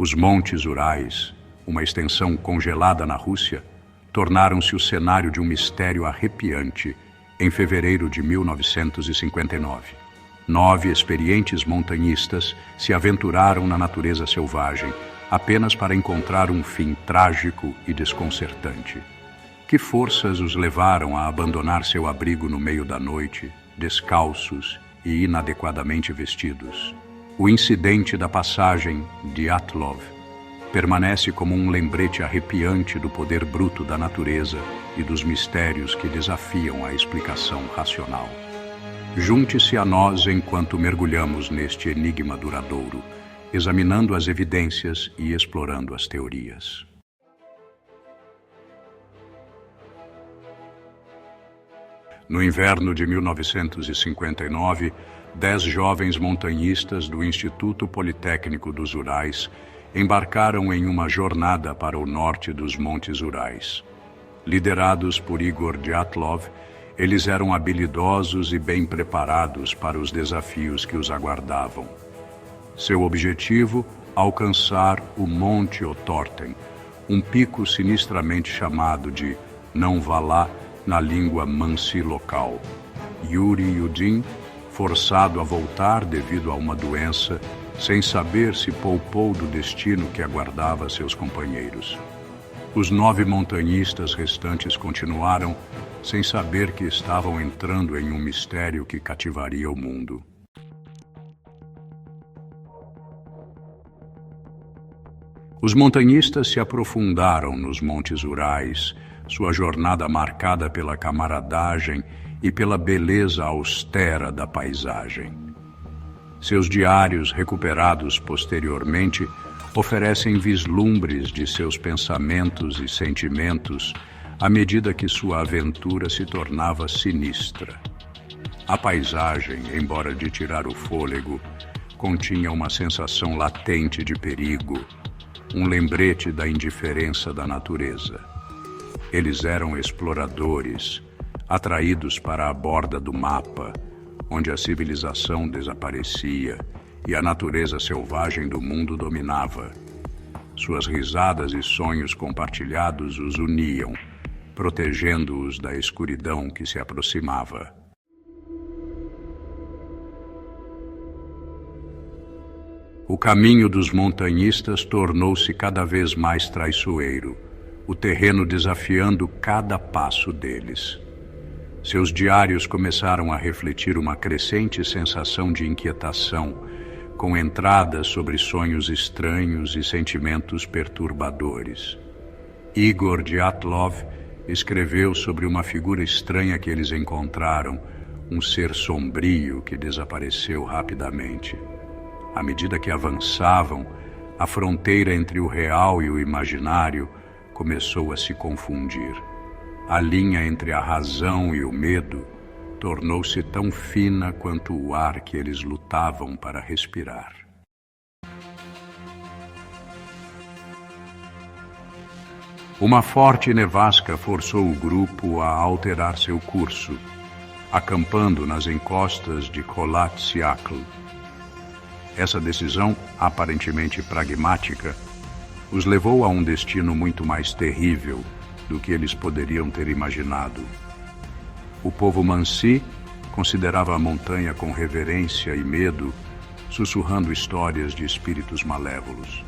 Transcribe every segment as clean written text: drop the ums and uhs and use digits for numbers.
Os Montes Urais, uma extensão congelada na Rússia, tornaram-se o cenário de um mistério arrepiante em fevereiro de 1959. 9 experientes montanhistas se aventuraram na natureza selvagem apenas para encontrar um fim trágico e desconcertante. Que forças os levaram a abandonar seu abrigo no meio da noite, descalços e inadequadamente vestidos? O incidente da passagem de Dyatlov permanece como um lembrete arrepiante do poder bruto da natureza e dos mistérios que desafiam a explicação racional. Junte-se a nós enquanto mergulhamos neste enigma duradouro, examinando as evidências e explorando as teorias. No inverno de 1959, 10 jovens montanhistas do Instituto Politécnico dos Urais embarcaram em uma jornada para o norte dos Montes Urais. Liderados por Igor Dyatlov, eles eram habilidosos e bem preparados para os desafios que os aguardavam. Seu objetivo, alcançar o Monte Otorten, um pico sinistramente chamado de Não Vá Lá na língua mansi local. Yuri Yudin, forçado a voltar devido a uma doença, sem saber se poupou do destino que aguardava seus companheiros. Os 9 montanhistas restantes continuaram, sem saber que estavam entrando em um mistério que cativaria o mundo. Os montanhistas se aprofundaram nos Montes Urais, sua jornada marcada pela camaradagem e pela beleza austera da paisagem. Seus diários, recuperados posteriormente, oferecem vislumbres de seus pensamentos e sentimentos à medida que sua aventura se tornava sinistra. A paisagem, embora de tirar o fôlego, continha uma sensação latente de perigo, um lembrete da indiferença da natureza. Eles eram exploradores, atraídos para a borda do mapa, onde a civilização desaparecia e a natureza selvagem do mundo dominava. Suas risadas e sonhos compartilhados os uniam, protegendo-os da escuridão que se aproximava. O caminho dos montanhistas tornou-se cada vez mais traiçoeiro, o terreno desafiando cada passo deles. Seus diários começaram a refletir uma crescente sensação de inquietação, com entradas sobre sonhos estranhos e sentimentos perturbadores. Igor Dyatlov escreveu sobre uma figura estranha que eles encontraram, um ser sombrio que desapareceu rapidamente. À medida que avançavam, a fronteira entre o real e o imaginário começou a se confundir. A linha entre a razão e o medo tornou-se tão fina quanto o ar que eles lutavam para respirar. Uma forte nevasca forçou o grupo a alterar seu curso, acampando nas encostas de Kholat-Syakhl. Essa decisão, aparentemente pragmática, os levou a um destino muito mais terrível do que eles poderiam ter imaginado. O povo Mansi considerava a montanha com reverência e medo, sussurrando histórias de espíritos malévolos.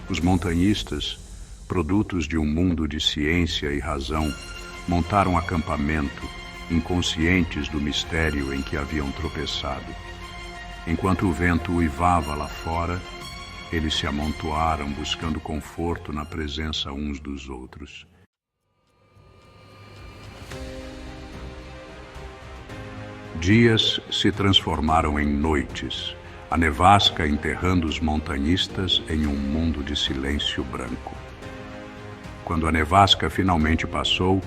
Os montanhistas, produtos de um mundo de ciência e razão, montaram acampamento, inconscientes do mistério em que haviam tropeçado. Enquanto o vento uivava lá fora, eles se amontoaram buscando conforto na presença uns dos outros. Dias se transformaram em noites, a nevasca enterrando os montanhistas em um mundo de silêncio branco. Quando a nevasca finalmente passou,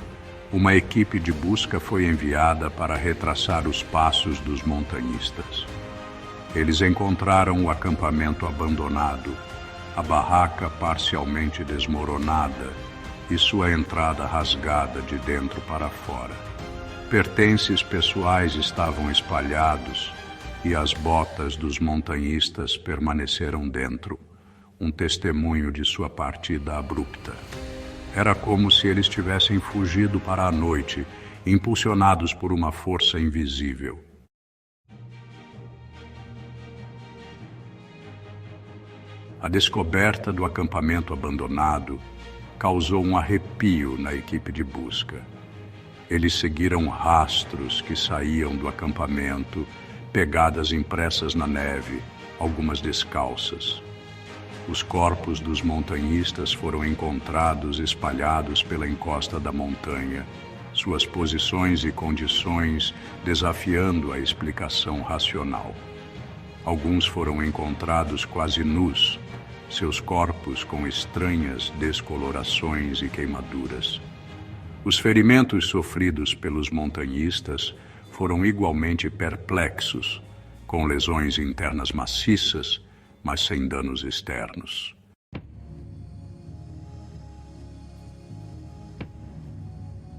uma equipe de busca foi enviada para retraçar os passos dos montanhistas. Eles encontraram o acampamento abandonado, a barraca parcialmente desmoronada e sua entrada rasgada de dentro para fora. Pertences pessoais estavam espalhados e as botas dos montanhistas permaneceram dentro, um testemunho de sua partida abrupta. Era como se eles tivessem fugido para a noite, impulsionados por uma força invisível. A descoberta do acampamento abandonado causou um arrepio na equipe de busca. Eles seguiram rastros que saíam do acampamento, pegadas impressas na neve, algumas descalças. Os corpos dos montanhistas foram encontrados espalhados pela encosta da montanha, suas posições e condições desafiando a explicação racional. Alguns foram encontrados quase nus, seus corpos com estranhas descolorações e queimaduras. Os ferimentos sofridos pelos montanhistas foram igualmente perplexos, com lesões internas maciças, mas sem danos externos.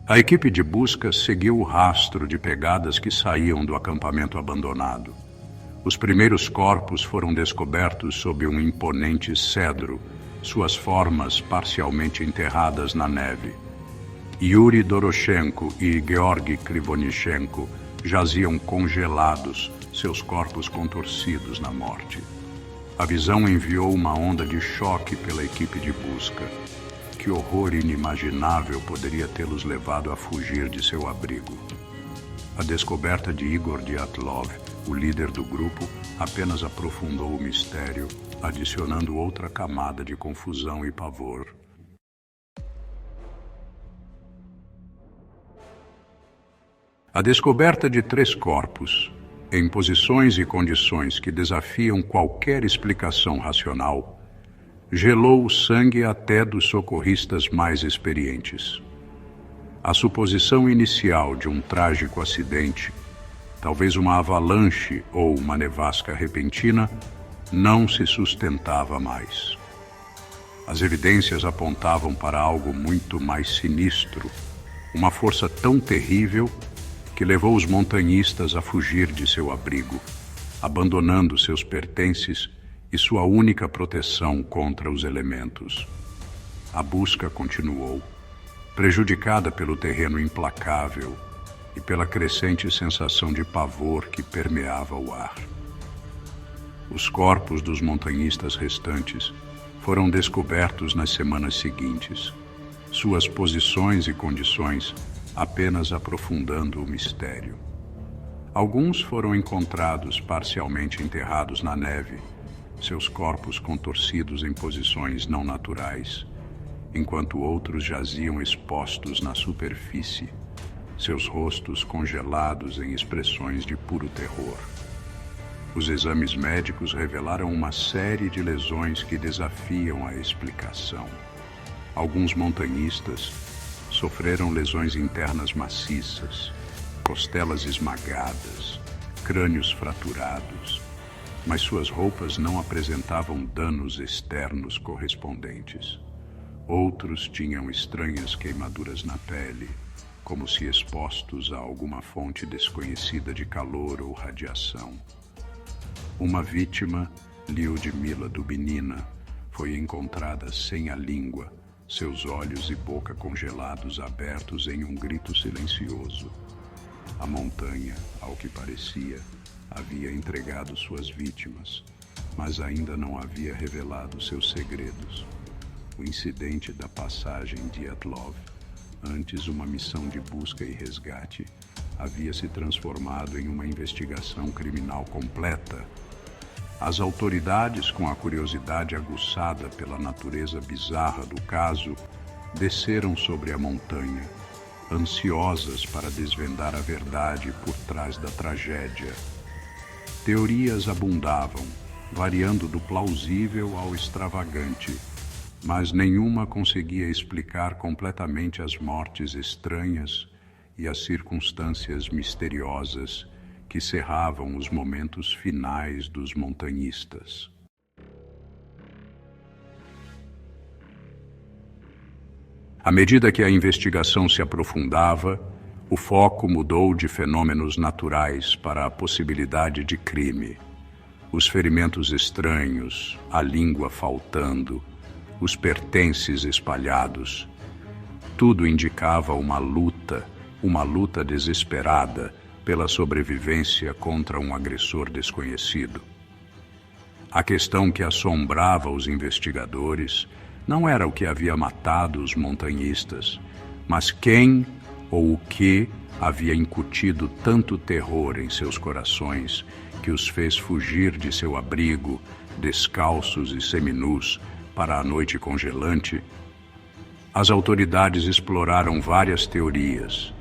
A equipe de busca seguiu o rastro de pegadas que saíam do acampamento abandonado. Os primeiros corpos foram descobertos sob um imponente cedro, suas formas parcialmente enterradas na neve. Yuri Doroshenko e Georgi Krivonichenko jaziam congelados, seus corpos contorcidos na morte. A visão enviou uma onda de choque pela equipe de busca. Que horror inimaginável poderia tê-los levado a fugir de seu abrigo. A descoberta de Igor Dyatlov, o líder do grupo, apenas aprofundou o mistério, adicionando outra camada de confusão e pavor. A descoberta de 3 corpos, em posições e condições que desafiam qualquer explicação racional, gelou o sangue até dos socorristas mais experientes. A suposição inicial de um trágico acidente, talvez uma avalanche ou uma nevasca repentina, não se sustentava mais. As evidências apontavam para algo muito mais sinistro, uma força tão terrível que levou os montanhistas a fugir de seu abrigo, abandonando seus pertences e sua única proteção contra os elementos. A busca continuou, prejudicada pelo terreno implacável e pela crescente sensação de pavor que permeava o ar. Os corpos dos montanhistas restantes foram descobertos nas semanas seguintes, suas posições e condições apenas aprofundando o mistério. Alguns foram encontrados parcialmente enterrados na neve, seus corpos contorcidos em posições não naturais, enquanto outros jaziam expostos na superfície, seus rostos congelados em expressões de puro terror. Os exames médicos revelaram uma série de lesões que desafiam a explicação. Alguns montanhistas sofreram lesões internas maciças, costelas esmagadas, crânios fraturados, mas suas roupas não apresentavam danos externos correspondentes. Outros tinham estranhas queimaduras na pele, como se expostos a alguma fonte desconhecida de calor ou radiação. Uma vítima, Lyudmila Dubinina, foi encontrada sem a língua, seus olhos e boca congelados abertos em um grito silencioso. A montanha, ao que parecia, havia entregado suas vítimas, mas ainda não havia revelado seus segredos. O incidente da passagem de Dyatlov, antes uma missão de busca e resgate, havia se transformado em uma investigação criminal completa. As autoridades, com a curiosidade aguçada pela natureza bizarra do caso, desceram sobre a montanha, ansiosas para desvendar a verdade por trás da tragédia. Teorias abundavam, variando do plausível ao extravagante, mas nenhuma conseguia explicar completamente as mortes estranhas e as circunstâncias misteriosas que cerravam os momentos finais dos montanhistas. À medida que a investigação se aprofundava, o foco mudou de fenômenos naturais para a possibilidade de crime. os ferimentos estranhos, a língua faltando, os pertences espalhados. Tudo indicava uma luta desesperada pela sobrevivência contra um agressor desconhecido. A questão que assombrava os investigadores não era o que havia matado os montanhistas, mas quem ou o que havia incutido tanto terror em seus corações que os fez fugir de seu abrigo, descalços e seminus, para a noite congelante. As autoridades exploraram várias teorias,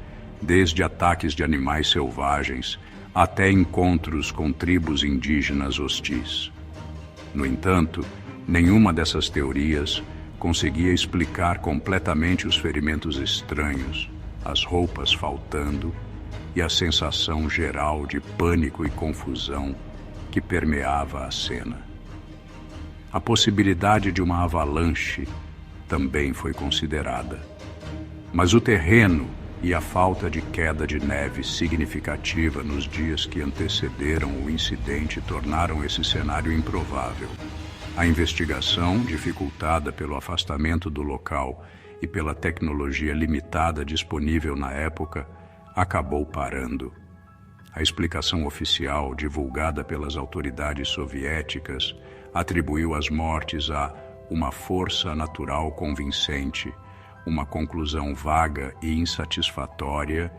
desde ataques de animais selvagens até encontros com tribos indígenas hostis. No entanto, nenhuma dessas teorias conseguia explicar completamente os ferimentos estranhos, as roupas faltando e a sensação geral de pânico e confusão que permeava a cena. A possibilidade de uma avalanche também foi considerada, mas o terreno e a falta de queda de neve significativa nos dias que antecederam o incidente tornaram esse cenário improvável. A investigação, dificultada pelo afastamento do local e pela tecnologia limitada disponível na época, acabou parando. A explicação oficial, divulgada pelas autoridades soviéticas, atribuiu as mortes a uma força natural convincente, uma conclusão vaga e insatisfatória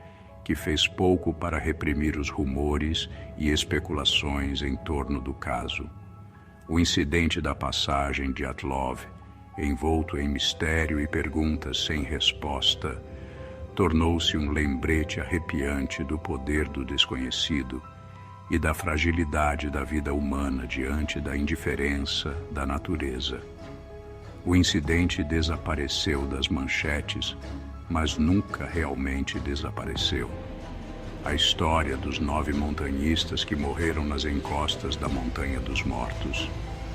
que fez pouco para reprimir os rumores e especulações em torno do caso. O incidente da passagem de Dyatlov, envolto em mistério e perguntas sem resposta, tornou-se um lembrete arrepiante do poder do desconhecido e da fragilidade da vida humana diante da indiferença da natureza. O incidente desapareceu das manchetes, mas nunca realmente desapareceu. A história dos 9 montanhistas que morreram nas encostas da Montanha dos Mortos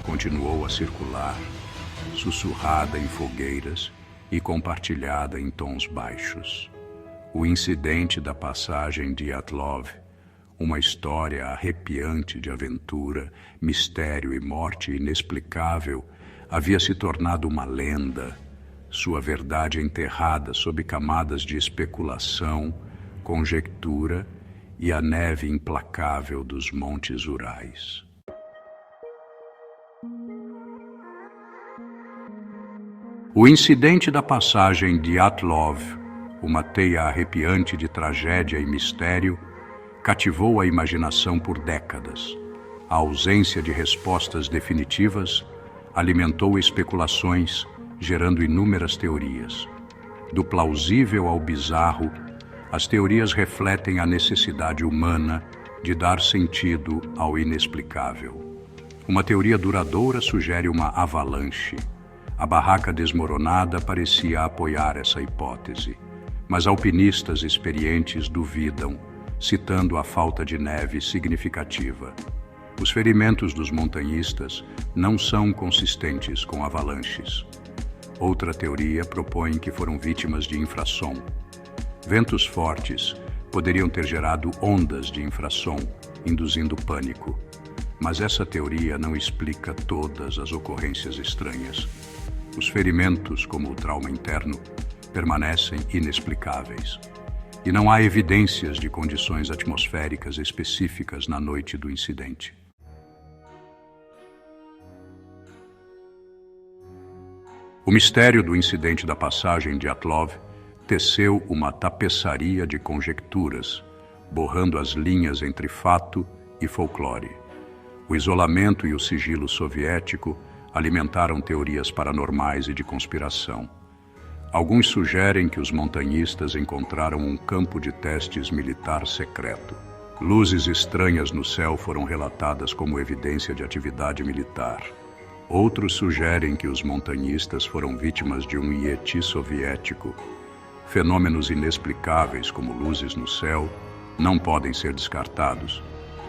continuou a circular, sussurrada em fogueiras e compartilhada em tons baixos. O incidente da passagem de Dyatlov, uma história arrepiante de aventura, mistério e morte inexplicável, havia se tornado uma lenda, sua verdade enterrada sob camadas de especulação, conjectura e a neve implacável dos montes Urais. O incidente da passagem de Dyatlov, uma teia arrepiante de tragédia e mistério, cativou a imaginação por décadas. A ausência de respostas definitivas alimentou especulações, gerando inúmeras teorias. Do plausível ao bizarro, as teorias refletem a necessidade humana de dar sentido ao inexplicável. Uma teoria duradoura sugere uma avalanche. A barraca desmoronada parecia apoiar essa hipótese, mas alpinistas experientes duvidam, citando a falta de neve significativa. Os ferimentos dos montanhistas não são consistentes com avalanches. Outra teoria propõe que foram vítimas de infrassom. Ventos fortes poderiam ter gerado ondas de infrassom, induzindo pânico. Mas essa teoria não explica todas as ocorrências estranhas. Os ferimentos, como o trauma interno, permanecem inexplicáveis. E não há evidências de condições atmosféricas específicas na noite do incidente. O mistério do incidente da passagem de Dyatlov teceu uma tapeçaria de conjecturas, borrando as linhas entre fato e folclore. O isolamento e o sigilo soviético alimentaram teorias paranormais e de conspiração. Alguns sugerem que os montanhistas encontraram um campo de testes militar secreto. Luzes estranhas no céu foram relatadas como evidência de atividade militar. Outros sugerem que os montanhistas foram vítimas de um Yeti soviético. Fenômenos inexplicáveis como luzes no céu não podem ser descartados.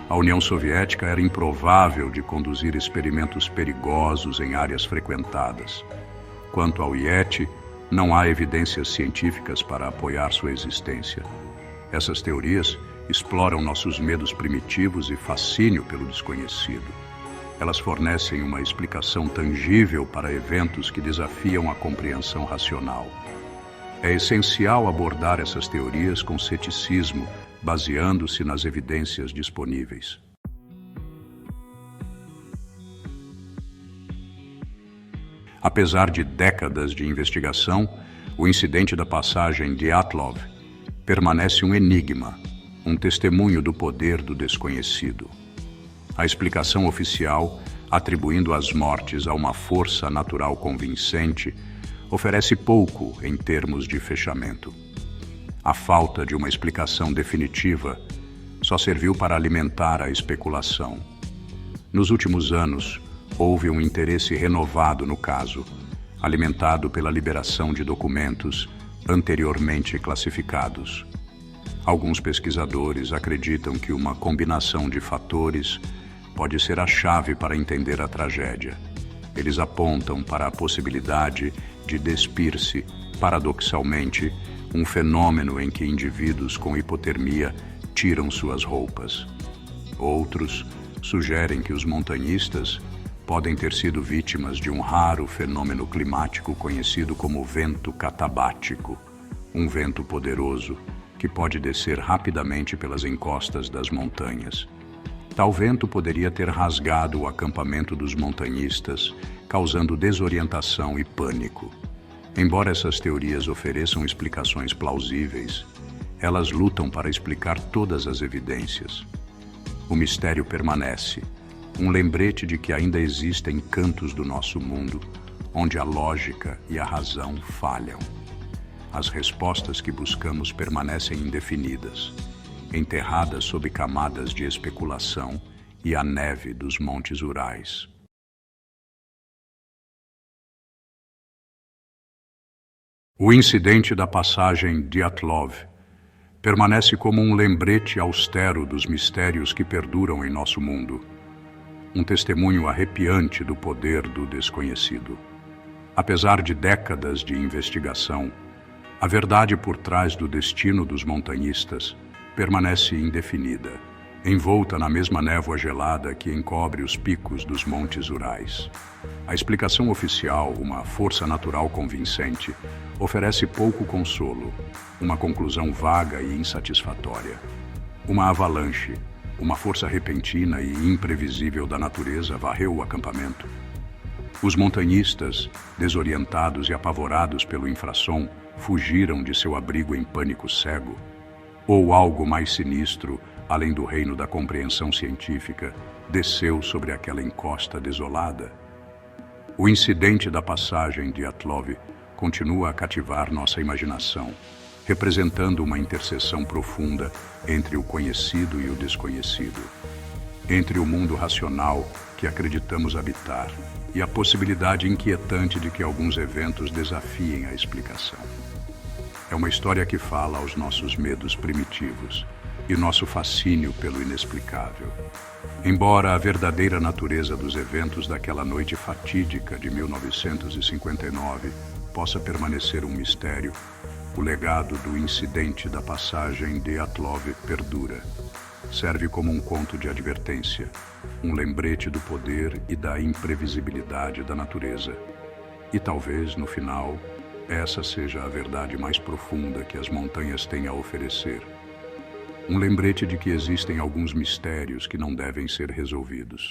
A União Soviética era improvável de conduzir experimentos perigosos em áreas frequentadas. Quanto ao Yeti, não há evidências científicas para apoiar sua existência. Essas teorias exploram nossos medos primitivos e fascínio pelo desconhecido. Elas fornecem uma explicação tangível para eventos que desafiam a compreensão racional. É essencial abordar essas teorias com ceticismo, baseando-se nas evidências disponíveis. Apesar de décadas de investigação, o incidente da passagem Dyatlov permanece um enigma, um testemunho do poder do desconhecido. A explicação oficial, atribuindo as mortes a uma força natural convincente, oferece pouco em termos de fechamento. A falta de uma explicação definitiva só serviu para alimentar a especulação. Nos últimos anos, houve um interesse renovado no caso, alimentado pela liberação de documentos anteriormente classificados. Alguns pesquisadores acreditam que uma combinação de fatores pode ser a chave para entender a tragédia. Eles apontam para a possibilidade de despir-se, paradoxalmente, um fenômeno em que indivíduos com hipotermia tiram suas roupas. Outros sugerem que os montanhistas podem ter sido vítimas de um raro fenômeno climático conhecido como vento catabático, um vento poderoso que pode descer rapidamente pelas encostas das montanhas. Tal vento poderia ter rasgado o acampamento dos montanhistas, causando desorientação e pânico. Embora essas teorias ofereçam explicações plausíveis, elas lutam para explicar todas as evidências. O mistério permanece, um lembrete de que ainda existem cantos do nosso mundo onde a lógica e a razão falham. As respostas que buscamos permanecem indefinidas, enterradas sob camadas de especulação e a neve dos montes Urais. O incidente da passagem Dyatlov permanece como um lembrete austero dos mistérios que perduram em nosso mundo. Um testemunho arrepiante do poder do desconhecido. Apesar de décadas de investigação, a verdade por trás do destino dos montanhistas permanece indefinida, envolta na mesma névoa gelada que encobre os picos dos montes Urais. A explicação oficial, uma força natural convincente, oferece pouco consolo, uma conclusão vaga e insatisfatória. Uma avalanche, uma força repentina e imprevisível da natureza varreu o acampamento. Os montanhistas, desorientados e apavorados pelo infrassom, fugiram de seu abrigo em pânico cego. Ou algo mais sinistro, além do reino da compreensão científica, desceu sobre aquela encosta desolada. O incidente da passagem de Dyatlov continua a cativar nossa imaginação, representando uma interseção profunda entre o conhecido e o desconhecido, entre o mundo racional que acreditamos habitar e a possibilidade inquietante de que alguns eventos desafiem a explicação. É uma história que fala aos nossos medos primitivos e nosso fascínio pelo inexplicável. Embora a verdadeira natureza dos eventos daquela noite fatídica de 1959 possa permanecer um mistério, o legado do incidente da passagem de Dyatlov perdura. Serve como um conto de advertência, um lembrete do poder e da imprevisibilidade da natureza. E talvez, no final, essa seja a verdade mais profunda que as montanhas têm a oferecer. Um lembrete de que existem alguns mistérios que não devem ser resolvidos.